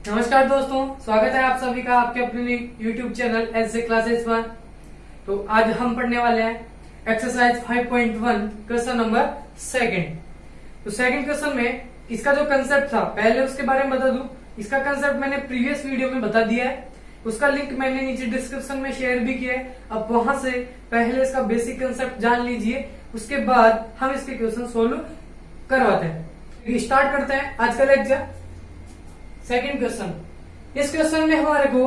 नमस्कार दोस्तों, स्वागत है आप सभी का आपके अपने YouTube चैनल एस क्लासेस पर। तो आज हम पढ़ने वाले हैं एक्सरसाइज 5.1 क्वेश्चन नंबर सेकंड। तो सेकंड क्वेश्चन में इसका जो कंसेप्ट था पहले उसके बारे में बता दूं। इसका कंसेप्ट मैंने प्रीवियस वीडियो में बता दिया है, उसका लिंक मैंने नीचे डिस्क्रिप्शन में शेयर भी किया है। अब वहां से पहले इसका बेसिक कंसेप्ट जान लीजिए, उसके बाद हम इसके क्वेश्चन सोल्व करवाते हैं। स्टार्ट करते हैं आज का लेक्चर। सेकंड क्वेश्चन, इस क्वेश्चन में हमारे को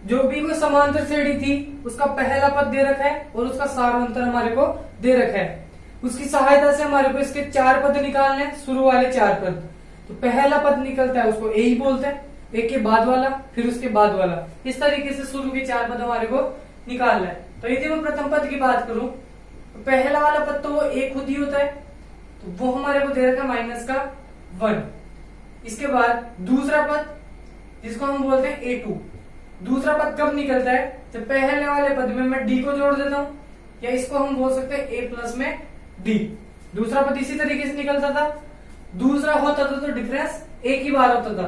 जो भी कोई समांतर श्रेणी थी उसका पहला पद दे रखा है और उसका सारांतर हमारे को दे रखा है। उसकी सहायता से हमारे को इसके चार पद निकालने हैं, शुरू वाले चार पद। तो पहला पद निकलता है उसको ए ही बोलते हैं, एक के बाद वाला फिर उसके बाद वाला, इस तरीके से शुरू के चार पद हमारे को निकालना है। तो यदि मैं प्रथम पद की बात करूं तो पहला वाला पद तो वो एक खुद ही होता है, तो वो हमारे को दे रखा है -1। इसके बाद दूसरा पद जिसको हम बोलते हैं A2। दूसरा पद कब निकलता है? जब पहले वाले पद में मैं D को जोड़ देता हूं, या इसको हम बोल सकते हैं A प्लस में D। दूसरा पद इसी तरीके से निकलता था। दूसरा होता था तो डिफरेंस एक ही बार होता था।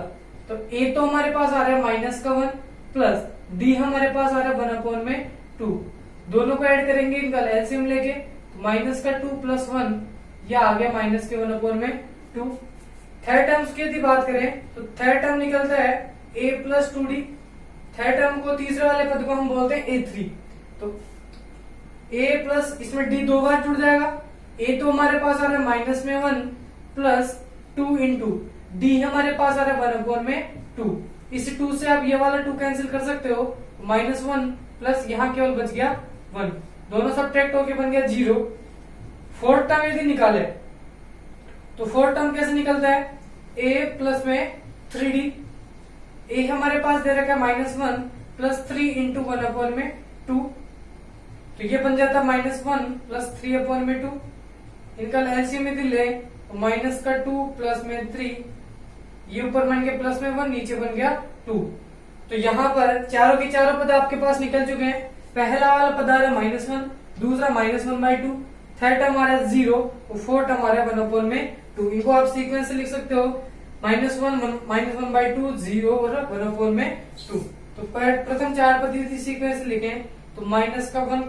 तो A तो हमारे पास आ रहा है -1 प्लस D हमारे पास आ रहा है 1/2। दोनों को ऐड करेंगे, इनका एलसीएम लेके -2 + 1 यह आ गया -1/2। थर्ड टर्म्स की यदि बात करें तो थर्ड टर्म निकलता है A + 2D। थर्ड टर्म को तीसरे वाले पद को हम बोलते हैं A3। तो A प्लस इसमें D दो बार जुड़ जाएगा। A तो हमारे पास आ रहा है -1 प्लस 2 इंटू D हमारे पास आ रहा है 1/2। इस 2 से आप ये वाला 2 कैंसिल कर सकते हो, -1 प्लस यहाँ केवल बच गया 1, दोनों सब्ट्रैक्ट होके बन गया 0। फोर्थ टर्म यदि निकाले तो फोर्थ टर्म कैसे निकलता है? A प्लस में 3D। A हमारे पास दे रखा है -1 प्लस 3 इंटू 1/2। तो ये बन जाता है -1 प्लस 3/2। इनका एलसीएम यदि ले तो -2 प्लस में 3, ये ऊपर बन गया प्लस में 1, नीचे बन गया 2। तो यहाँ पर चारों के चारों पद आपके पास निकल चुके हैं। पहला वाला पद आ रहा है -1, दूसरा -1/2, थर्ड टर्म आ रहा है 0 और फोर्थ टर्म आ रहा है 1/2। इनको आप सीक्वेंस से लिख सकते हो, -1 1/2 0 और 1/2। तो प्रथम चार पद यदि सीक्वेंस से लिखें तो -1,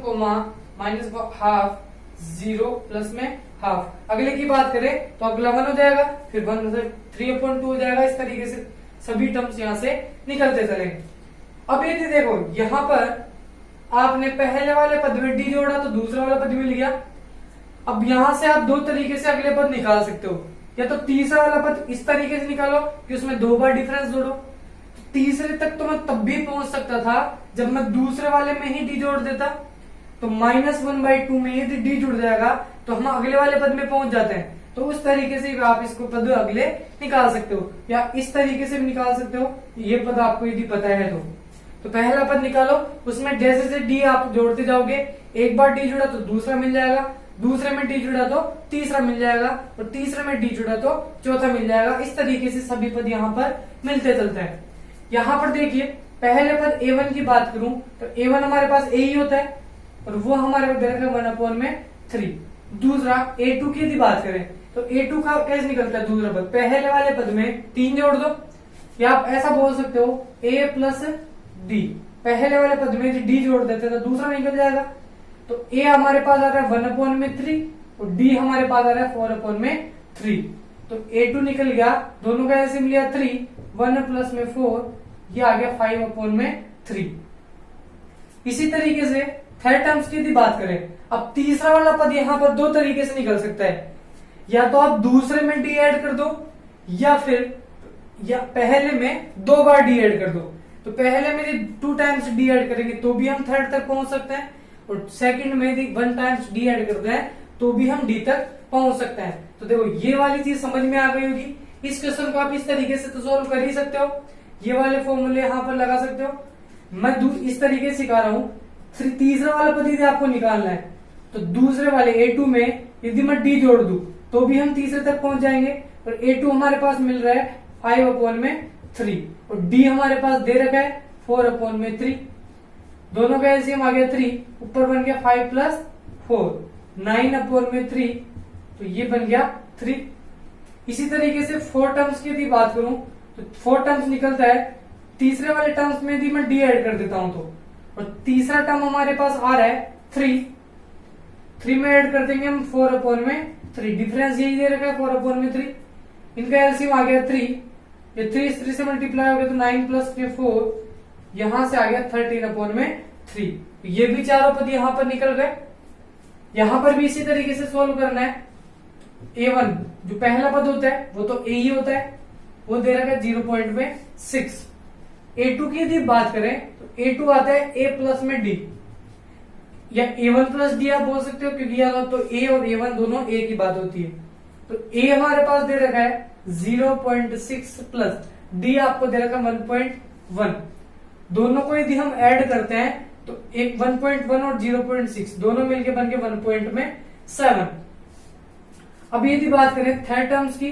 -1/2 0 प्लस में हाफ। अगले की बात करें तो अगला 1 हो जाएगा, फिर 3/2 हो जाएगा। इस तरीके से सभी टर्म्स यहाँ से निकलते चलेंगे। अब यदि देखो यहाँ पर आपने पहले वाले पद में D जोड़ा तो दूसरा वाला पद मिल गया। अब यहां से आप दो तरीके से अगले पद निकाल सकते हो, या तो तीसरा वाला पद इस तरीके से निकालो कि उसमें 2 बार डिफरेंस जोड़ो। तीसरे तक तो मैं तब भी पहुंच सकता था जब मैं दूसरे वाले में ही D जोड़ देता। तो -1/2 में यदि D जुड़ जाएगा तो हम अगले वाले पद में पहुंच जाते हैं। तो उस तरीके से आप इसको पद अगले निकाल सकते हो, या इस तरीके से भी निकाल सकते हो, ये पद आपको यदि पता है तो पहला पद निकालो, उसमें जैसे जैसे D आप जोड़ते जाओगे, एक बार D जुड़ा तो दूसरा मिल जाएगा, दूसरे में D जुड़ा तो तीसरा मिल जाएगा, और तीसरे में D जुड़ा तो चौथा मिल जाएगा। इस तरीके से सभी पद यहाँ पर मिलते चलते हैं। यहाँ पर देखिए पहले पद A1 की बात करूं तो A1 हमारे पास A ही होता है और वो हमारे को दे रखा है 1/3। दूसरा A2 की यदि बात करें तो A2 का कैसे निकलता है? दूसरा पद पहले वाले पद में 3 जोड़ दो, या आप ऐसा बोल सकते हो A प्लस D। पहले वाले पद में यदि D जोड़ देते तो दूसरा निकल जाएगा। तो A हमारे पास आ रहा है 1/3 और D हमारे पास आ रहा है 4/3। तो A2 निकल गया, दोनों का ऐसे मिल गया 3, 1 प्लस में 4, ये आ गया 5/3। इसी तरीके से थर्ड टर्म्स की यदि बात करें, अब तीसरा वाला पद यहाँ पर दो तरीके से निकल सकता है, या तो आप दूसरे में D ऐड कर दो, या पहले में 2 बार D ऐड कर दो। तो पहले में यदि 2 टाइम्स D ऐड करेंगे तो भी हम थर्ड तक पहुंच सकते हैं, और सेकंड में यदि 1 टाइम्स D ऐड करते हैं तो भी हम D तक पहुंच सकते हैं। तो देखो ये वाली चीज समझ में आ गई होगी। इस क्वेश्चन को आप इस तरीके से तो सोल्व कर ही सकते हो, ये वाले फॉर्मूले यहाँ पर लगा सकते हो। मैं इस तरीके से सिखा रहा हूँ। तीसरा वाला पद यदि आपको निकालना है तो दूसरे वाले A2 में यदि मैं D जोड़ दूं तो भी हम तीसरे तक पहुंच जाएंगे। और A2 हमारे पास मिल रहा है 5/3 और D हमारे पास दे रखा है 4/3। दोनों का एलसीएम आ गया 3, ऊपर बन गया 5 + 4 9/3। तो ये बन गया 3। इसी तरीके से 4 टर्म्स की यदि बात करूं तो 4 टर्म्स निकलता है। तीसरे वाले टर्म्स में भी मैं डी ऐड कर देता हूं तो, और तीसरा टर्म हमारे पास आ रहा है 3 में ऐड कर देंगे हम 4/3। डिफरेंस यही दे रखा है 4/3। इनका एलसीएम आ गया 3, ये 3 से मल्टीप्लाई हो गया तो 9 प्लस 4, यहां से आ गया 13/3। ये भी चारों पद यहां पर निकल गए। यहां पर भी इसी तरीके से सोल्व करना है। A1 जो पहला पद होता है वो तो A ही होता है, वो दे रखा है 0.6। A2 की यदि बात करें तो A2 आता है A प्लस में D, या A1 प्लस D आप बोल सकते हो, क्योंकि यहाँ तो A और A1 दोनों A की बात होती है। तो A हमारे पास दे रखा है 0.6 प्लस D आपको दे रखा है 1.1। दोनों को यदि हम ऐड करते हैं तो एक 1.1 और 0.6 दोनों मिलके बन के 1.7। अब यदि बात करें थर्ड टर्म्स की,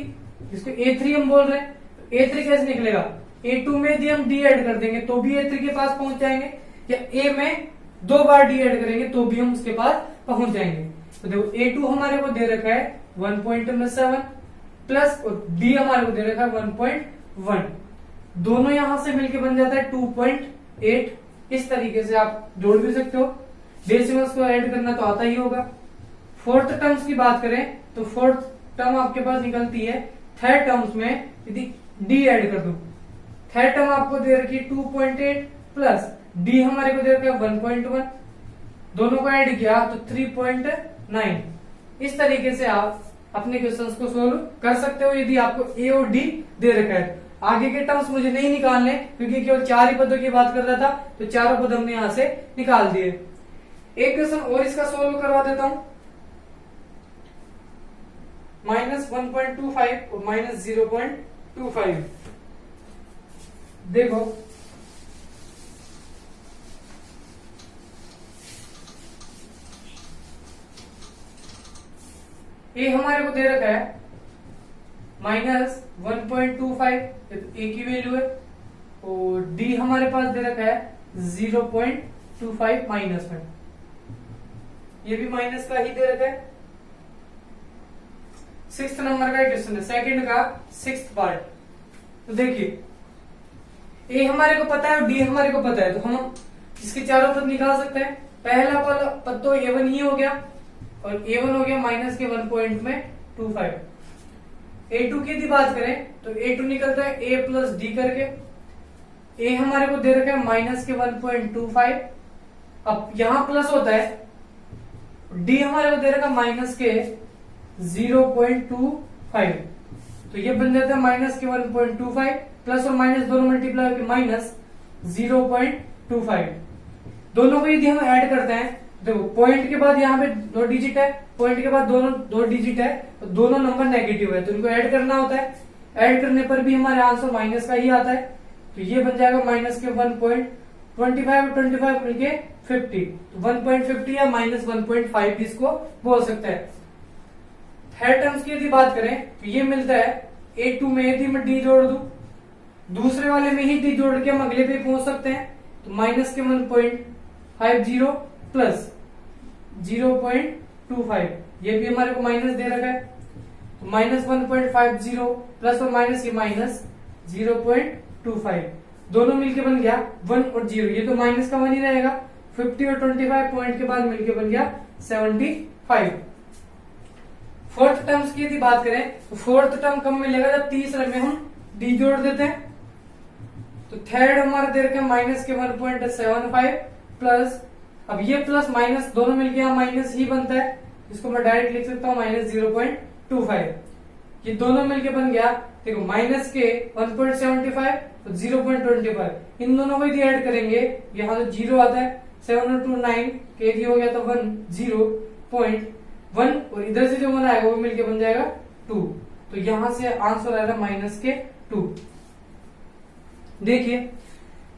जिसको A3 हम बोल रहे हैं, तो A3 कैसे निकलेगा? A2 में यदि हम D ऐड कर देंगे तो भी A3 के पास पहुंच जाएंगे, या A में 2 बार D ऐड करेंगे तो भी हम उसके पास पहुंच जाएंगे। तो देखो A2 हमारे को दे रखा है 1.7 प्लस, और D हमारे को दे रखा है 1.1। दोनों यहां से मिलके बन जाता है 2.8। इस तरीके से आप जोड़ भी सकते हो। डेसिमल्स को ऐड करना तो आता ही होगा। फोर्थ टर्म्स की बात करें तो फोर्थ टर्म आपके पास निकलती है थर्ड टर्म्स में यदि D ऐड कर दो। थर्ड टर्म आपको दे रखी है 2.8 प्लस D हमारे को दे रखा है 1.1। दोनों को ऐड किया तो 3.9। इस तरीके से आप अपने क्वेश्चंस को सोल्व कर सकते हो यदि आपको A और D दे रखा है। आगे के टर्म्स मुझे नहीं निकालने, क्योंकि केवल 4 ही पदों की बात कर रहा था, तो चारों पद हमने यहां से निकाल दिए। एक क्वेश्चन और इसका सोल्व करवा देता हूं। -1.25 और -0.25। देखो ए हमारे को दे रखा है -1.25, ए की वैल्यू है, और डी हमारे पास दे रखा है 0.25 -1। ये भी माइनस का ही दे रखा है। 6th नंबर का क्वेश्चन है, सेकंड का 6th पार्ट। तो देखिए ए हमारे को पता है और डी हमारे को पता है, तो हम इसके चारों पद निकाल सकते हैं। पहला पद तो A1 ही हो गया, और A1 हो गया माइनस के 1.25। A2 की यदि बात करें तो A2 निकलता है A प्लस डी करके। A हमारे को दे रखा है माइनस के 1.25। अब यहां प्लस होता है, D हमारे को दे रखा है माइनस के 0.25। तो ये बन जाता है माइनस के 1.25, प्लस और माइनस दोनों मल्टीप्लाई होकर माइनस 0.25। दोनों को यदि हम ऐड करते हैं, देखो पॉइंट के बाद यहाँ पे 2 डिजिट है, पॉइंट के बाद दोनों 2 डिजिट है, तो दोनों नंबर नेगेटिव है, तो इनको ऐड करना होता है। ऐड करने पर भी हमारे आंसर माइनस का ही आता है, तो ये बन जाएगा माइनस के 1.25 और 25 मिलके 50। तो 1.50 या -1.5 भी इसको बोल सकते हैं। थर्ड टर्म्स की यदि बात करें तो ये मिलता है A2 में यदि मैं D जोड़ दूं, दूसरे वाले में ही D जोड़ के हम अगले पे पहुंच सकते हैं। तो माइनस के 1.50 प्लस 0.25, ये भी हमारे को माइनस दे रखा है, तो माइनस 1.50 प्लस और माइनस ये माइनस 0.25, दोनों मिलके बन गया 1 और 0। ये तो माइनस का 1 ही रहेगा। 50 और 25 पॉइंट के बाद मिलके बन गया 75। फोर्थ टर्म्स की यदि बात करें तो फोर्थ टर्म कब मिलेगा? जब तीसरे में हम डी जोड़ देते हैं। तो थर्ड हमारा दे रखे माइनस के 1.75 प्लस, अब ये प्लस माइनस दोनों मिलके यहाँ माइनस ही बनता है, इसको मैं डायरेक्ट लिख सकता हूँ माइनस 0.25। ये दोनों मिलके बन गया, देखो माइनस के 1.75 तो 0.25, इन दोनों को यदि ऐड करेंगे यहाँ तो 0 आता है, 7 और 2 9 के यदि हो गया तो 1 0.1, और इधर से जो बना है वो मिलके बन जाएगा 2। तो यहां से आंसर आएगा माइनस के 2। देखिए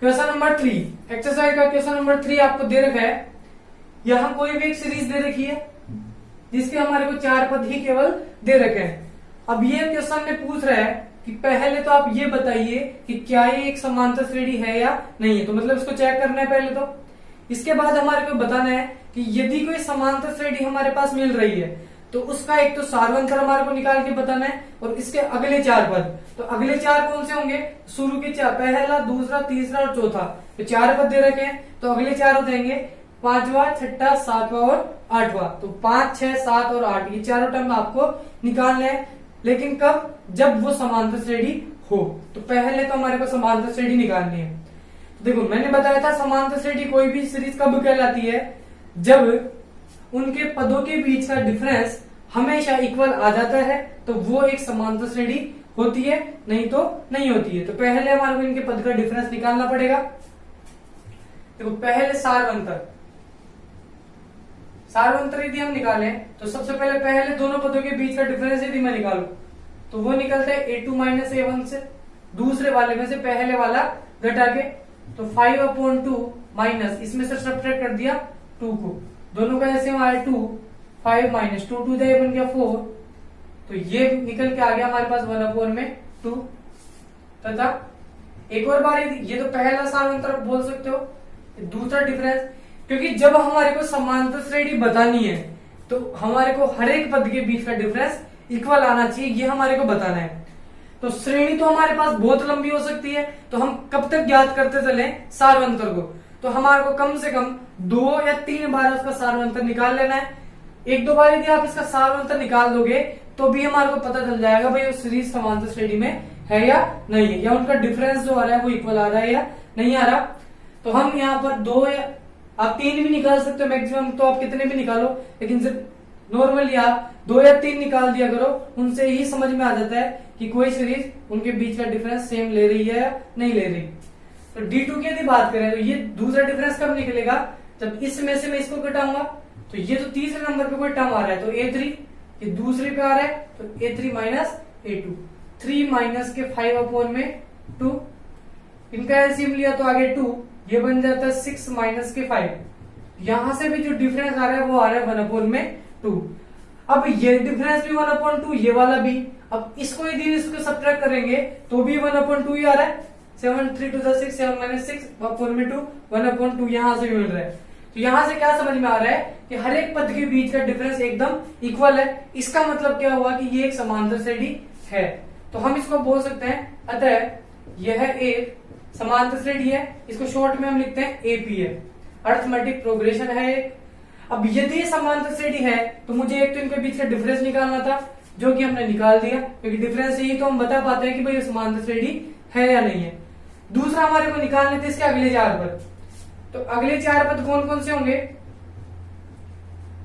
क्वेश्चन नंबर 3, एक्सरसाइज का क्वेश्चन नंबर 3 आपको दे रखा है। यहां कोई भी एक सीरीज दे रखी है जिसके हमारे को 4 पद ही केवल दे रखे हैं। अब ये क्वेश्चन में पूछ रहा है कि पहले तो आप ये बताइए कि क्या ये एक समांतर श्रेणी है या नहीं है, तो मतलब इसको चेक करना है पहले तो। इसके बाद हमारे को बताना है कि यदि कोई समांतर श्रेणी हमारे पास मिल रही है तो उसका एक तो सार्वंतर हमारे को निकाल के बताना है और इसके अगले 4 पद। तो अगले 4 कौन से होंगे? शुरू के 4, पहला, दूसरा, तीसरा और चौथा। तो 4 पद दे रखे हैं, तो अगले 4 हो जाएंगे 5वां, 6वां, 7वां और 8वां। तो 5, 6, 7 और 8 ये चारों टर्म आपको निकालने हैं। लेकिन कब? जब वो समांतर श्रेणी हो। तो पहले तो हमारे को समांतर श्रेणी निकालनी है। तो देखो मैंने बताया था समांतर श्रेणी कोई भी सीरीज कब कहलाती है? जब उनके पदों के बीच का डिफरेंस हमेशा इक्वल आ जाता है तो वो एक समांतर श्रेणी होती है, नहीं तो नहीं होती है। तो पहले हमारे को इनके पद का डिफरेंस निकालना पड़ेगा। देखो पहले सारवंतर यदि हम निकालें तो सबसे पहले दोनों पदों के बीच का डिफरेंस यदि मैं निकालूं तो वो निकलता है a2 माइनस a1 से, दूसरे वाले में से पहले वाला घटा के। तो 5/2 माइनस इसमें से सब्ट्रैक्ट कर दिया 2 को, दोनों का ऐसे हमारे 2, 5 माइनस 2, 2 बन गया 4। तो ये निकल के आ गया हमारे पास 1/2 तथा एक और बार ये तो पहला सारवंतर बोल सकते हो। दूसरा डिफरेंस, क्योंकि जब हमारे को समांतर श्रेणी बतानी है तो हमारे को हर एक पद के बीच का डिफरेंस इक्वल आना चाहिए, ये हमारे को बताना है। तो श्रेणी तो हमारे पास बहुत लंबी हो सकती है, तो हम कब तक ज्ञात करते चले सारवंतर को? तो हमारे को कम से कम 2 या 3 बार उसका सारवंतर निकाल लेना है। 1-2 बार यदि आप इसका सारवंतर निकाल दोगे तो भी हमारे को पता चल जाएगा भाई वो सीरीज समांतर श्रेणी में है या नहीं है, या उनका डिफरेंस जो आ रहा है वो इक्वल आ रहा है या नहीं आ रहा। तो हम यहाँ पर 2 या आप 3 भी निकाल सकते हो मैक्सिमम, तो आप कितने भी निकालो, लेकिन सिर्फ नॉर्मली आप 2 या 3 निकाल दिया करो, उनसे ही समझ में आ जाता है कि कोई सीरीज उनके बीच का डिफरेंस सेम ले रही है या नहीं ले रही। तो D2 की यदि बात करें तो ये दूसरा डिफरेंस कब निकलेगा? जब इसमें से मैं इसको घटाऊंगा। तो ये तो तीसरे नंबर पे कोई टर्म आ रहा है तो A3, ये दूसरे पे आ रहा है तो A3 माइनस A2, 3 माइनस के 5/2, इनका एलसीएम लिया तो आगे 2, ये बन जाता है 6 माइनस के 5। यहां से भी जो डिफरेंस आ रहा है वो आ रहा है 1/2। अब ये डिफरेंस भी 1/2, ये वाला भी। अब इसको यदि इसको सब्ट्रैक्ट करेंगे तो भी 1/2 ही आ रहा है। 7 3 2 6 7 माइनस 6/2 1/2 यहां से भी मिल रहा है। तो यहां से क्या समझ में आ रहा है कि हर एक पद के बीच का डिफरेंस एकदम इक्वल है। इसका मतलब क्या हुआ कि ये एक समांतर श्रेणी है। तो हम इसको बोल सकते हैं अतः यह एक समांतर श्रेणी है। इसको शॉर्ट में हम लिखते हैं एपी है, अर्थमेटिक प्रोग्रेशन है। अब यदि समांतर श्रेणी है तो मुझे एक तो इनके बीच का डिफरेंस निकालना था, जो कि हमने निकाल दिया, क्योंकि डिफरेंस ही तो हम बता पाते हैं कि भाई ये समांतर श्रेणी है या नहीं है। दूसरा हमारे को निकालने थे इसके अगले 4 पद। तो अगले 4 पद कौन कौन से होंगे?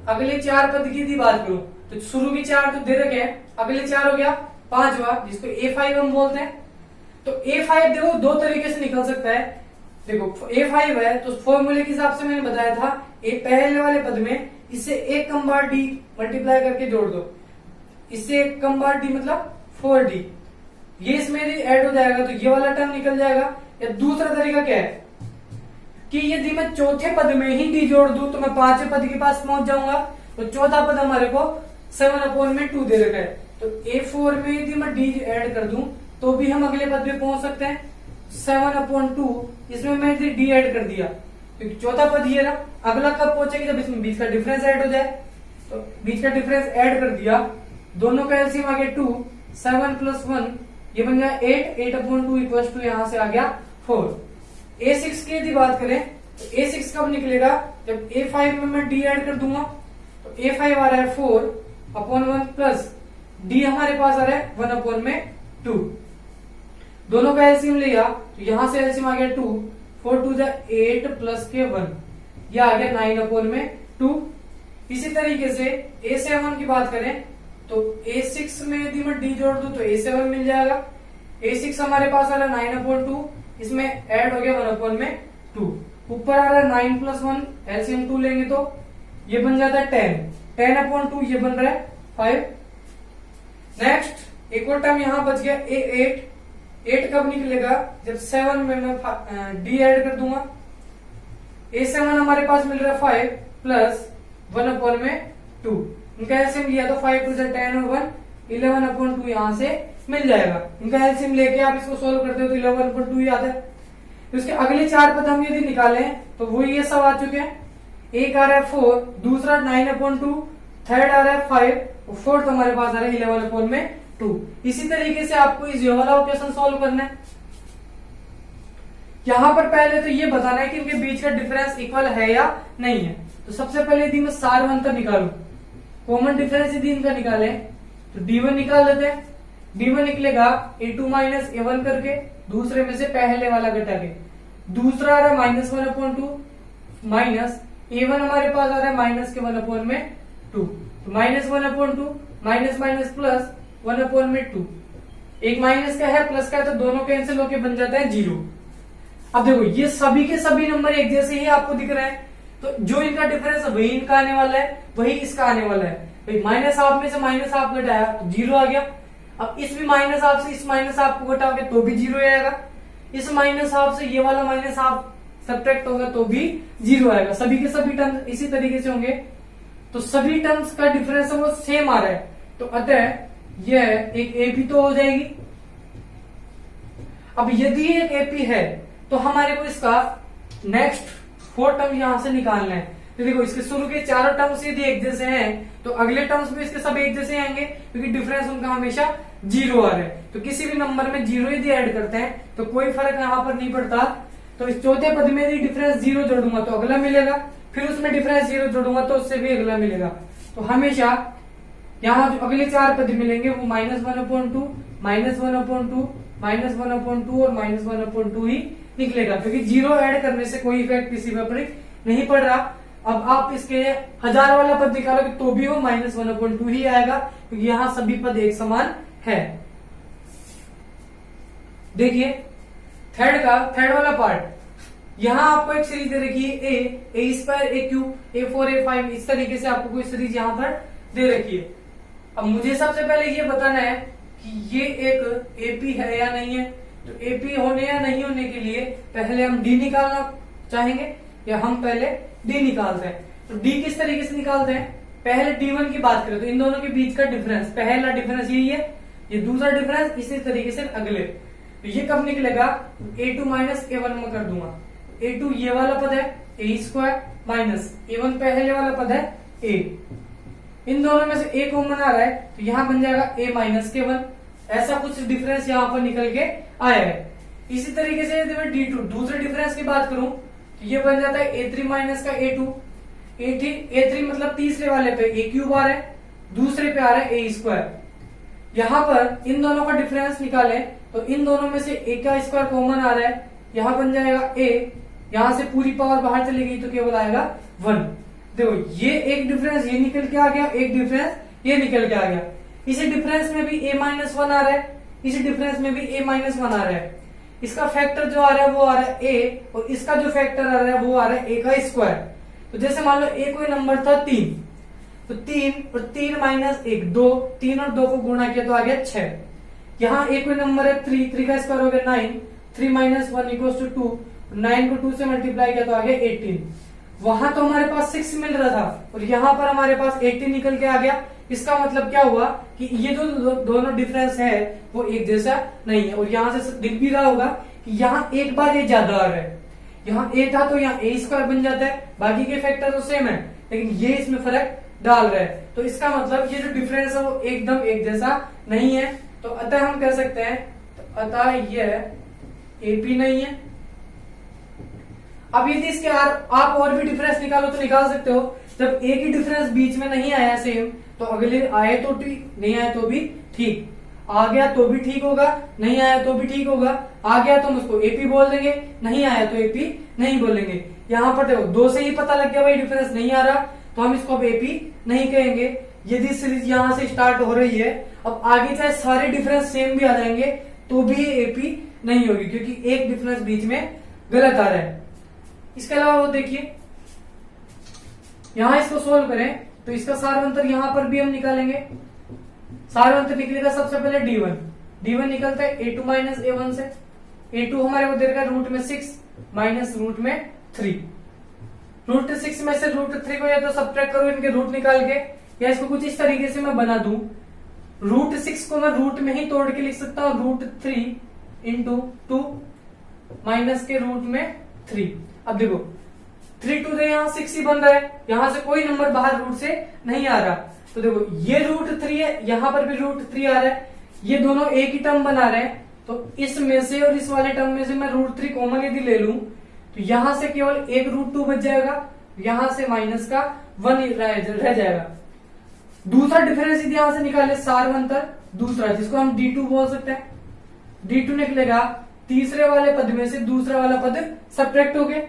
अगले 4 पद की यदि बात करूं तो शुरू के 4 तो दे रखे हैं, अगले 4 हो गया 5वां जिसको A5 हम बोलते हैं। तो A5 देखो 2 तरीके से निकल सकता है। देखो A5 है तो फॉर्मूले के हिसाब से मैंने बताया था ए पहले वाले पद में इससे 1 कम बार D मल्टीप्लाई करके जोड़ दो, इससे 1 कम बार D मतलब 4D, ये इसमें यदि ऐड हो जाएगा तो ये वाला टर्म निकल जाएगा। या दूसरा तरीका क्या है कि यदि मैं चौथे पद में ही D जोड़ दूं तो मैं 5वें पद के पास पहुंच जाऊंगा। तो चौथा पद हमारे को 7/2 दे रखा है, तो A4 में यदि मैं D ऐड कर दूं तो भी हम अगले पद पे पहुंच सकते हैं 7/2। इसमें मैं यदि D ऐड कर दिया क्योंकि चौथा पद ये रहा, अगला कब पहुंचेगी जब इसमें बीच का डिफरेंस ऐड हो जाए। तो बीच का डिफरेंस ऐड कर दिया, दोनों का एलसीएम आ गया 2, 7 + 1 ये बन गया 8, 8/2 इक्वल टू यहां से आ गया 4। A6 की यदि बात करें तो A6 कब निकलेगा? जब A5 में मैं D ऐड कर दूंगा। तो A5 आ रहा है 4/1 प्लस D हमारे पास आ रहा है 1/2। दोनों का एलसीएम लिया तो यहां से एलसीएम आ गया 2, 4 2 8 प्लस के 1, यह आ गया 9/2। इसी तरीके से A7 की बात करें तो A6 में यदि मैं D जोड़ दूं तो A7 मिल जाएगा। A6 हमारे पास आ रहा है 9/2, इसमें ऐड हो गया 1/2। ऊपर आ रहा है 9 + 1, एलसीएम 2 लेंगे तो ये बन जाता है 10, 10/2 ये बन रहा है 5। नेक्स्ट एक और टर्म यहां बच गया A8। 8 कब निकलेगा? जब 7 में मैं D ऐड कर दूंगा। A7 हमारे पास मिल रहा है 5 प्लस 1/2, इनका एलसीएम लिया तो 5 2 10 और 1 11/2 यहां से मिल जाएगा। इनका एलसीएम लेके आप इसको सोल्व करते हो तो 11/2 ही आता है। तो इसके अगले 4 पद हम यदि निकालें तो वो ये सब आ चुके हैं। एक आ रहा है 4, दूसरा 9/2, थर्ड आ रहा है 5 और फोर्थ हमारे पास आ रहा है 11/2। इसी तरीके से आपको इस ये वाला क्वेश्चन सॉल्व करना है। यहां पर पहले तो ये बताना है कि इनके बीच का डिफरेंस इक्वल है या नहीं है। तो सबसे पहले यदि मैं सार अंतर निकालू, कॉमन डिफरेंस यदि इनका निकाले तो D1 निकाल लेते हैं। D1 निकलेगा A2 माइनस A1 करके, दूसरे में से पहले वाला घटा के। दूसरा आ रहा है -1/2 माइनस A1 हमारे पास आ रहा है -1/2। तो -1/2 माइनस माइनस प्लस 1/2। एक माइनस का है प्लस का है तो दोनों कैंसिल होके बन जाता है 0। अब देखो ये सभी के सभी नंबर एक जैसे ही आपको दिख रहे हैं, तो जो इनका डिफरेंस है वही इनका आने वाला है, वही इसका आने वाला है। भाई माइनस हाफ में से माइनस हाफ घटाया तो 0 आ गया। अब इस भी माइनस हाफ से इस माइनस हाफ को घटाओगे तो भी 0 आएगा। इस माइनस हाफ से ये वाला माइनस हाफ सब्ट्रैक्ट होगा तो भी 0 आएगा। सभी के सभी टर्म्स इसी तरीके से होंगे, तो सभी टर्म्स का डिफरेंस है वो सेम आ रहा है। तो अतः यह एक एपी तो हो जाएगी। अब यदि एक एपी है तो हमारे को इसका नेक्स्ट 4 टर्म यहां से निकालना है। तो देखो इसके शुरू के चारों टर्म्स यदि एक जैसे हैं तो अगले टर्म्स भी इसके सब एक जैसे आएंगे, क्योंकि डिफरेंस उनका हमेशा 0 आ रहा है। तो किसी भी नंबर में 0 यदि ऐड करते हैं तो कोई फर्क यहां पर नहीं पड़ता। तो इस चौथे पद में यदि डिफरेंस 0 जोड़ूंगा तो अगला मिलेगा, फिर उसमें डिफरेंस 0 जोड़ूंगा तो उससे भी अगला मिलेगा। तो हमेशा यहाँ जो अगले 4 पद मिलेंगे वो -1/2, -1/2, -1/2 और -1/2 ही निकलेगा, क्योंकि 0 ऐड करने से कोई इफेक्ट किसी पर नहीं पड़ रहा। अब आप इसके 1000 वाला पद निकालोगे तो भी वो -1/2 ही आएगा, क्योंकि यहाँ सभी पद एक समान है। देखिए थर्ड वाला पार्ट, यहाँ आपको एक सीरीज दे रखी है A² A³ A4 A5, इस तरीके से आपको कोई सीरीज यहाँ पर दे रखी है। अब मुझे सबसे पहले ये बताना है कि ये एक एपी है या नहीं है। तो एपी होने या नहीं होने के लिए पहले हम डी निकालना चाहेंगे या हम पहले डी निकालते हैं। तो डी किस तरीके से निकालते हैं, पहले D1 की बात करें तो इन दोनों के बीच का डिफरेंस, पहला डिफरेंस यही है, ये दूसरा डिफरेंस इसी तरीके से अगले। तो ये कब निकलेगा, A2 माइनस A1 में कर दूंगा। A2 ये वाला पद है A² माइनस A1 पहले वाला पद है A। इन दोनों में से A कॉमन आ रहा है तो यहाँ बन जाएगा A माइनस K1। ऐसा कुछ डिफरेंस यहाँ पर निकल के आया है। इसी तरीके से यदि मैं D2 दूसरे डिफरेंस की बात करूं तो ये बन जाता है A3 माइनस का A2। A3 मतलब तीसरे वाले पे A³ आ रहा है, दूसरे पे आ रहा है A²। यहाँ पर इन दोनों का डिफरेंस निकाले तो इन दोनों में से A का स्क्वायर कॉमन आ रहा है, यहाँ बन जाएगा A, यहाँ से पूरी पावर बाहर चली गई तो केवल आएगा 1। देखो ये एक डिफरेंस ये निकल के आ गया, एक डिफरेंस ये निकल के आ गया। इसी डिफरेंस में भी A-1 आ रहा है, इसी डिफरेंस में भी A-1 आ रहा है। इसका फैक्टर जो आ रहा है वो आ रहा है A, और इसका जो फैक्टर आ रहा है वो आ रहा है A का स्क्वायर। तो जैसे मान लो A कोई नंबर था 3, तो 3 और 3 माइनस 1 2, 3 और 2 को गुणा किया तो आ गया 6। यहाँ A कोई नंबर है 3 का स्क्वायर हो गया 9, 3 माइनस 1 इक्वल टू 2, 9 को 2 से मल्टीप्लाई किया तो आ गया 18। वहां तो हमारे पास 6 मिल रहा था और यहाँ पर हमारे पास 18 निकल के आ गया। इसका मतलब क्या हुआ कि ये जो दोनों डिफरेंस है वो एक जैसा नहीं है। और यहाँ से दिख भी रहा होगा कि यहाँ एक बार ये ज्यादा आ रहा है, यहाँ A था तो यहाँ A² बन जाता है, बाकी के फैक्टर तो सेम है लेकिन ये इसमें फर्क डाल रहा है। तो इसका मतलब ये जो डिफरेंस है वो एकदम एक जैसा नहीं है। तो अतः हम कह सकते हैं तो अतः यह AP नहीं है। अब यदि इसके आप और भी डिफरेंस निकालो तो निकाल सकते हो। जब एक ही डिफरेंस बीच में नहीं आया सेम तो अगले आए तो ठीक, नहीं आया तो भी ठीक, आ गया तो भी ठीक होगा, नहीं आया तो भी ठीक होगा। आ गया तो हम उसको एपी बोल देंगे, नहीं आया तो एपी नहीं बोलेंगे। यहाँ पर देखो 2 से ही पता लग गया भाई डिफरेंस नहीं आ रहा तो हम इसको अब एपी नहीं कहेंगे। यदि सीरीज यहाँ से स्टार्ट हो रही है, अब आगे चाहे सारे डिफरेंस सेम भी आ जाएंगे तो भी ये एपी नहीं होगी, क्योंकि एक डिफरेंस बीच में गलत आ रहा है। इसके अलावा वो देखिए यहां इसको सोल्व करें तो इसका सारवंतर यहां पर भी हम निकालेंगे। सारवंतर निकलेगा सबसे पहले D1 निकलता है A2 माइनस A1 से। A2 हमारे को दे रखा है रूट में 6 माइनस रूट में 3। रूट 6 में से रूट 3 को या तो सब्ट्रैक्ट करो इनके रूट निकाल के, या इसको कुछ इस तरीके से मैं बना दूं। रूट 6 को मैं रूट में ही तोड़ के लिख सकता हूं, रूट 3 इंटू 2 माइनस के रूट में 3। अब देखो 3 टू यहाँ 6 ही बन रहा है, यहाँ से कोई नंबर बाहर रूट से नहीं आ रहा। तो देखो ये √3 है, यहाँ पर भी √3 आ रहा है, ये दोनों एक ही टर्म बना रहे हैं। तो इसमें से और इस वाले टर्म में से मैं √3 कॉमन यदि ले लूं तो यहां से केवल एक √2 बच जाएगा, यहां से माइनस का 1 रह जाएगा। दूसरा डिफरेंस यदि यहां से निकाले सारवंतर दूसरा, जिसको हम D2 बोल सकते हैं, D2 निकलेगा तीसरे वाले पद में से दूसरा वाला पद सब्ट्रैक्ट हो गए।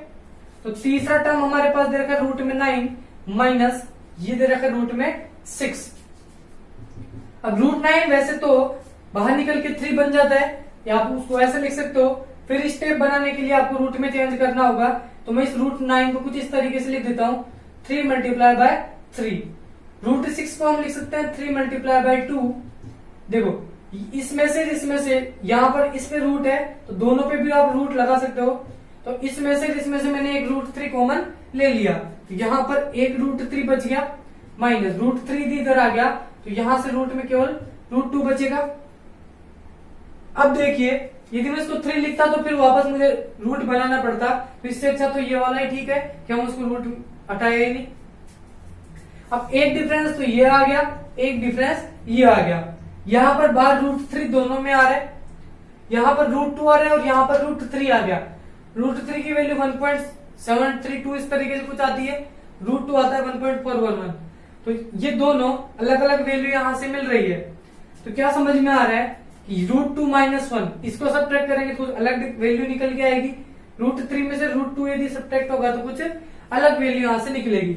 तो तीसरा टर्म हमारे पास दे रखा है √9 माइनस ये दे रखा है √6। अब √9 वैसे तो बाहर निकल के 3 बन जाता है, या आप उसको ऐसे लिख सकते हो। फिर स्टेप बनाने के लिए आपको रूट में चेंज करना होगा, तो मैं इस √9 को कुछ इस तरीके से लिख देता हूं 3 × 3। √6 को हम लिख सकते हैं 3 × 2। देखो इसमें से यहाँ पर इस पे रूट है तो दोनों पे भी आप रूट लगा सकते हो। तो इसमें से मैंने एक √3 कॉमन ले लिया, तो यहाँ पर एक √3 बच गया माइनस √3 इधर आ गया, तो यहां से रूट में केवल √2 बचेगा। अब देखिए यदि मैं इसको 3 लिखता तो फिर वापस मुझे रूट बनाना पड़ता, तो इससे अच्छा तो ये वाला ही ठीक है कि हम उसको रूट हटाए ही नहीं। अब एक डिफरेंस तो ये आ गया, एक डिफरेंस ये आ गया। यहां पर बाहर √3 दोनों में आ रहा है, यहां पर √2 आ रहा है और यहां पर √3 आ गया। √3 की वैल्यू 1.732 इस तरीके से कुछ आती है, √2 आता है 1.411। तो ये दोनों अलग अलग वैल्यू यहां से मिल रही है। तो क्या समझ में आ रहा है कि √2 - 1 इसको सब्ट्रैक्ट करेंगे तो अलग वैल्यू निकल के आएगी। √3 में से √2 यदि सब्ट्रैक्ट होगा तो कुछ अलग वैल्यू यहां से निकलेगी।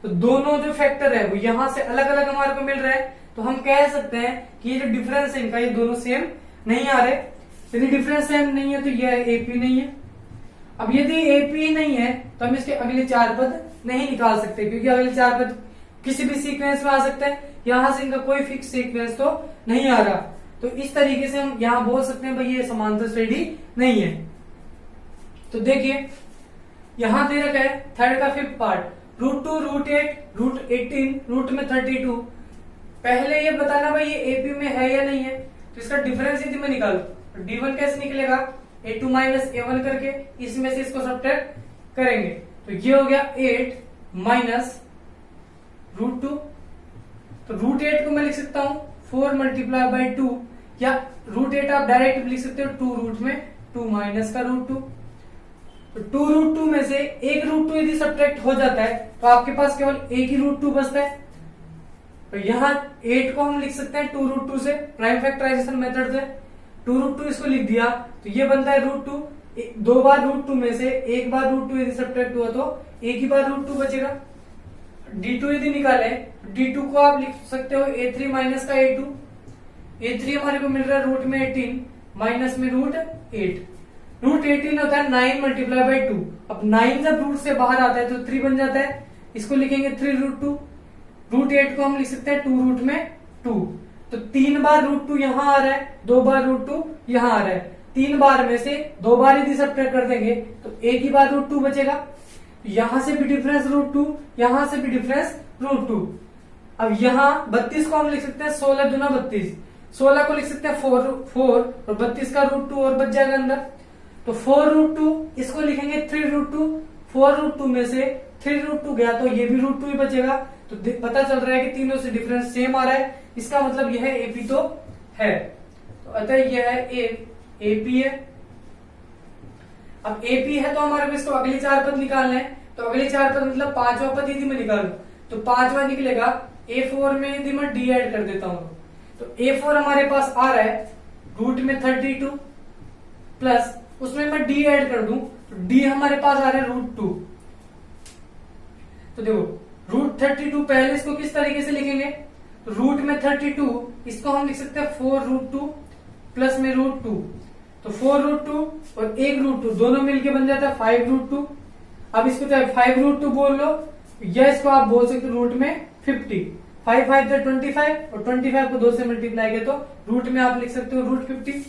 तो दोनों जो फैक्टर है वो यहां से अलग अलग हमारे को मिल रहा है, तो हम कह सकते हैं कि ये जो डिफरेंस है इनका, ये दोनों सेम नहीं आ रहे। यदि डिफरेंस सेम नहीं है तो ये एपी नहीं है। अब यदि एपी नहीं है तो हम इसके अगले 4 पद नहीं निकाल सकते, क्योंकि अगले 4 पद किसी भी सीक्वेंस में आ सकते हैं, यहां से इनका कोई फिक्स सीक्वेंस तो नहीं आ रहा। तो इस तरीके से हम यहां बोल सकते हैं भाई ये समांतर श्रेणी नहीं है। तो देखिए यहां दे रखा है थर्ड का 5th पार्ट √2, √8, √18, रूट में 32। पहले ये बताना भाई ये एपी में है या नहीं है। तो इसका डिफरेंस यदि मैं निकालू तो D1 कैसे निकलेगा, A2 - A1 करके इसमें से इसको सब्ट्रैक्ट करेंगे, तो ये हो गया 8 माइनस √2। तो √8 को मैं लिख सकता हूं 4 × 2, या √8 आप डायरेक्ट लिख सकते हो 2 रूट में 2 माइनस का √2। तो 2 √2 में से एक √2 यदि सब्ट्रैक्ट हो जाता है तो आपके पास केवल एक ही √2 बचता है। तो यहाँ 8 को हम लिख सकते हैं 2 √2 से, प्राइम फैक्टराइजेशन मेथड से 2 √2 इसको लिख दिया तो ये बनता है √2। 2 बार √2 में से एक बार √2 यदि सब्ट्रैक्ट हुआ तो एक ही बार √2 बचेगा। D2 यदि निकाले D2 को आप लिख सकते हो A3 माइनस का A2। A3 हमारे को मिल रहा है रूट में 18 माइनस में √8। √18 होता है 9 × 2। अब 9 जब रूट से बाहर आता है तो 3 बन जाता है, इसको लिखेंगे 3 √2। √8 को हम लिख सकते हैं 2 रूट में 2। तो 3 बार √2 यहाँ आ रहा है, 2 बार √2 यहाँ आ रहा है। 3 बार में से 2 बार यदि सब्ट्रैक्ट कर देंगे तो एक ही बार √2 बचेगा। यहां से भी डिफरेंस √2, यहां से भी डिफरेंस √2। अब यहाँ 32 को हम लिख सकते हैं 16 दूना 32। 16 को लिख सकते हैं 4 और 32 का √2 और बच जाएगा अंदर। तो 4 √2 इसको लिखेंगे 3 √2। 4 √2 में से 3 √2 गया तो ये भी √2 ही बचेगा। तो पता चल रहा है कि तीनों से डिफरेंस सेम आ रहा है, इसका मतलब यह एपी तो है। तो अतः यह है एपी है। अब एपी है तो हमारे को इसको अगले 4 पद निकालने हैं। तो अगले 4 पद मतलब 5वां पद यदि मैं निकालू तो 5वां निकलेगा A4 में यदि मैं D ऐड कर देता हूं तो A4 हमारे पास आ रहा है रूट में 32 प्लस उसमें मैं D ऐड कर दूं तो D हमारे पास आ रहा है √2। तो देखो √32 पहले इसको किस तरीके से लिखेंगे, तो रूट में 32 इसको हम लिख सकते हैं 4 √2 प्लस में √2। तो 4 √2 और 1 √2 दोनों मिलके बन जाता है 5 √2। अब इसको चाहे 5 √2 बोल लो या इसको आप बोल सकते हो रूट में 50। 5 5 25 और 25 को 2 से मल्टीप्लाई किया तो रूट में आप लिख सकते हो √50।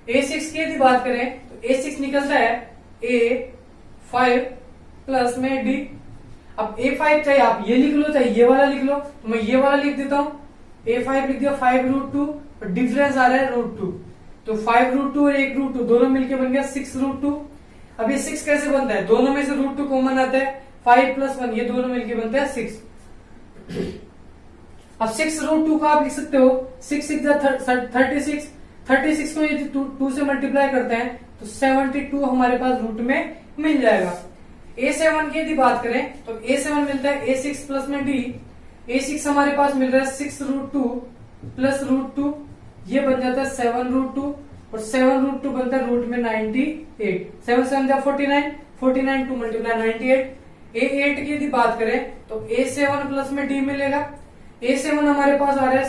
A6 की यदि बात करें तो A6 निकलता है A5 प्लस में D। अब A5 चाहे आप ये लिख लो चाहे ये वाला लिख लो, तो मैं ये वाला लिख देता हूं। A5 लिख दिया 5 √2 और डिफरेंस आ रहा है √2। तो 5 √2 और 1 √2 दोनों मिलके बन गया 6 √2। अब ये 6 कैसे बनता है, दोनों में से √2 कॉमन आता है, 5 + 1 ये दोनों मिलके बनता है 6। अब 6 √2 को आप लिख सकते हो 6 36, 36 को यदि 2 से मल्टीप्लाई करते हैं तो 72 हमारे पास रूट में मिल जाएगा। A7 की यदि बात करें तो A7 मिलता है A6 प्लस में D। A6 हमारे पास मिल रहा है 6 √2 प्लस √2, ये बन जाता है 7 √2 और 7 √2 बनता है रूट में 98। 7 7 जा 49, 49 2 मल्टीप्लाई 98। A8 की यदि बात करें तो A7 प्लस में D मिलेगा। A7 हमारे पास आ रहा है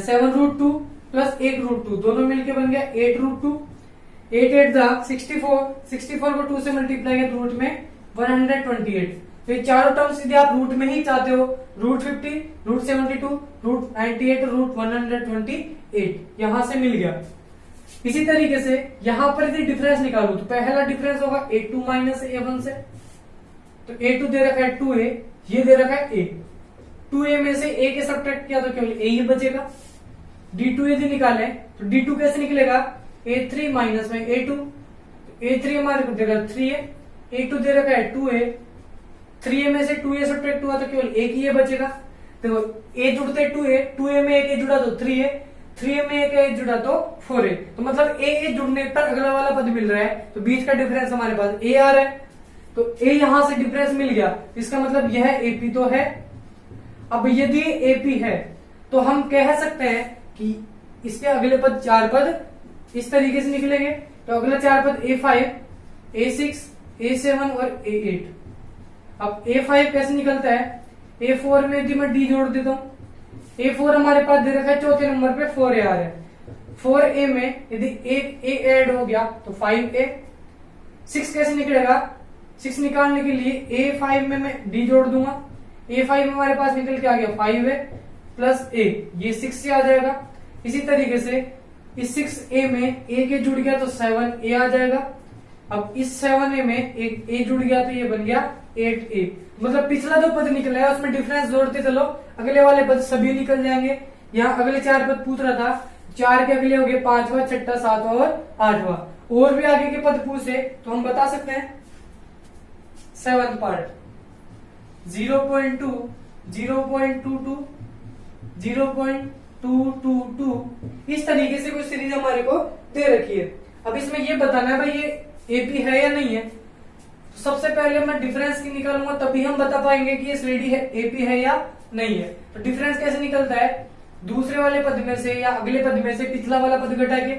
7 √2 प्लस 1 √2, दोनों मिलके बन गया 8 √2। 8 8 जा 64, 64 को 2 से मल्टीप्लाई किया रूट में 128। तो ये चारों टर्म्स यदि आप रूट में ही चाहते हो, √50, √72, √98 और √128 यहां से मिल गया। इसी तरीके से यहां पर यदि डिफरेंस निकालू तो पहला डिफरेंस होगा A2 माइनस A1 से, तो A2 दे रखा है 2A, ये दे रखा है A। 2A में से A के सब्ट्रैक्ट किया तो केवल A ही बचेगा। D2 यदि निकाले तो D2 कैसे निकलेगा, A3 माइनस में A2, A3 हमारे को देगा 3A, A2 दे रखा है 2A, 3A में से 2A सब्ट्रैक्ट हुआ तो केवल एक ही A बचेगा। देखो A जुड़ते 2A, 2A में एक A जुड़ा तो 3A, 3A में एक A जुड़ा तो 4A, तो मतलब A जुड़ने पर अगला वाला पद मिल रहा है, तो बीच का डिफरेंस हमारे पास A आ रहा है, तो A यहां से डिफरेंस मिल गया, इसका मतलब यह AP तो है। अब यदि AP है तो हम कह सकते हैं कि इसके अगले पद 4 पद इस तरीके से निकलेंगे, तो अगला 4 पद A5, A6, A7 और A8। अब A5 कैसे निकलता है, A4 में यदि मैं D जोड़ देता हूं, A4 हमारे पास दे रखा है चौथे नंबर पे 4A आ रहा है, 4A में यदि एक A ऐड हो गया तो 5A। 6 कैसे निकलेगा, 6 निकालने के लिए A5 में मैं D जोड़ दूंगा, A5 में हमारे पास निकल के आ गया 5A प्लस A, ये 6 से आ जाएगा। इसी तरीके से इस 6A में A के जुड़ गया तो 7A आ जाएगा। अब इस 7A में एक A जुड़ गया तो ये बन गया 8A, मतलब पिछला जो पद निकला है उसमें डिफरेंस जोड़ते चलो, अगले वाले पद सभी निकल जाएंगे। यहाँ अगले 4 पद पूछ रहा था, 4 के अगले हो गए 5वां, 6वां, 7वां और 8वां। और भी आगे के पद पूछे तो हम बता सकते हैं 7th पार्ट 0.2, 0.22, 0.222, इस तरीके से कोई सीरीज हमारे को दे रखी है। अब इसमें ये बताना है भाई ये AP है या नहीं है, तो सबसे पहले मैं डिफरेंस की निकालूंगा तभी हम बता पाएंगे कि ये श्रेणी है AP है या नहीं है। तो डिफरेंस कैसे निकलता है, दूसरे वाले पद में से या अगले पद में से पिछला वाला पद घटा के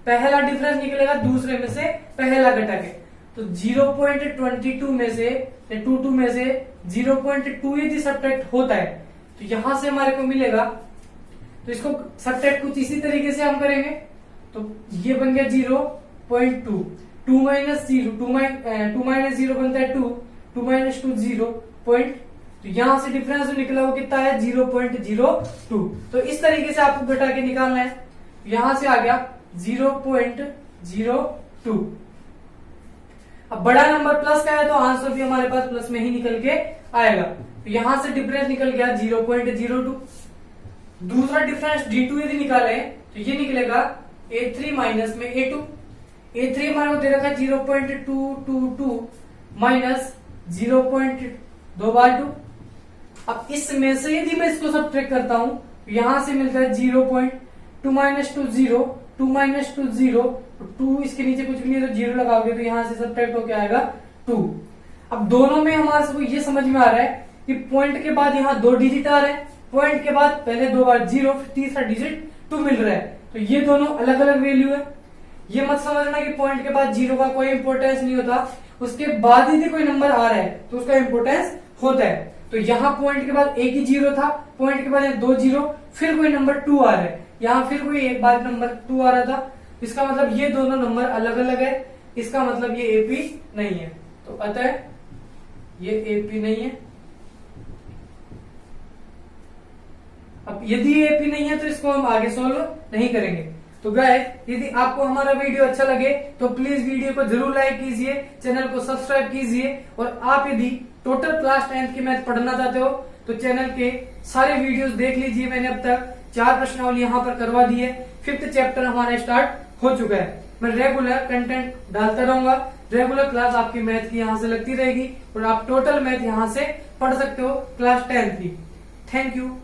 पहला डिफरेंस निकलेगा, दूसरे में से पहला घटा के। तो 0.22 में से 22 में से 0.2 यदि सब्ट्रैक्ट होता है तो यहां से हमारे को मिलेगा, तो इसको सब्ट्रैक्ट कुछ इसी तरीके से हम करेंगे, तो ये बन गया 0.2, 2 माइनस 0, 2 माइनस 0 बनता है 2, 2 माइनस 2 0 पॉइंट, तो यहां से डिफरेंस जो निकला वो कितना है 0.02। तो इस तरीके से आपको घटा के निकालना है, यहां से आ गया 0.02। अब बड़ा नंबर प्लस का है तो आंसर भी हमारे पास प्लस में ही निकल के आएगा, तो यहां से डिफरेंस निकल गया 0.02। दूसरा डिफरेंस D2 यदि निकाले तो ये निकलेगा A3 माइनस में A2। A3 हमारे को दे रखा है 0.222 माइनस 0.2/2। अब इसमें से यदि मैं इसको सब्ट्रैक्ट करता हूं तो यहां से मिलता है 0.2 माइनस 2 0, 2 माइनस 2 0, 2 इसके नीचे कुछ भी नहीं है तो 0 लगाओगे तो यहां से सब्ट्रैक्ट होके आएगा 2। अब दोनों में हमारे सबको ये समझ में आ रहा है कि पॉइंट के बाद यहाँ 2 डिजिट आ रहे हैं, पॉइंट के बाद पहले 2 बार 0 फिर तीसरा डिजिट 2 मिल रहा है, तो ये दोनों अलग अलग वैल्यू है। ये मत समझना कि पॉइंट के बाद 0 का कोई इंपोर्टेंस नहीं होता, उसके बाद यदि कोई नंबर आ रहा है तो उसका इंपोर्टेंस होता है। तो यहाँ पॉइंट के बाद एक ही 0 था, पॉइंट के बाद 2 0, फिर कोई नंबर 2 आ रहा है, यहाँ फिर कोई एक बार नंबर 2 आ रहा था, इसका मतलब ये दोनों नंबर अलग अलग है, इसका मतलब ये AP नहीं है, तो अतः ये AP नहीं है। अब यदि AP नहीं है तो इसको हम आगे सॉल्व नहीं करेंगे। तो गाइस यदि आपको हमारा वीडियो अच्छा लगे तो प्लीज वीडियो को जरूर लाइक कीजिए, चैनल को सब्सक्राइब कीजिए, और आप यदि टोटल क्लास 10th की मैथ पढ़ना चाहते हो तो चैनल के सारे वीडियोस देख लीजिए। मैंने अब तक 4 प्रश्नावली यहाँ पर करवा दी है, 5th चैप्टर हमारा स्टार्ट हो चुका है। मैं रेगुलर कंटेंट डालता रहूंगा। रेगुलर क्लास आपकी मैथ की यहाँ से लगती रहेगी और आप टोटल मैथ यहाँ से पढ़ सकते हो क्लास 10 की। Thank you.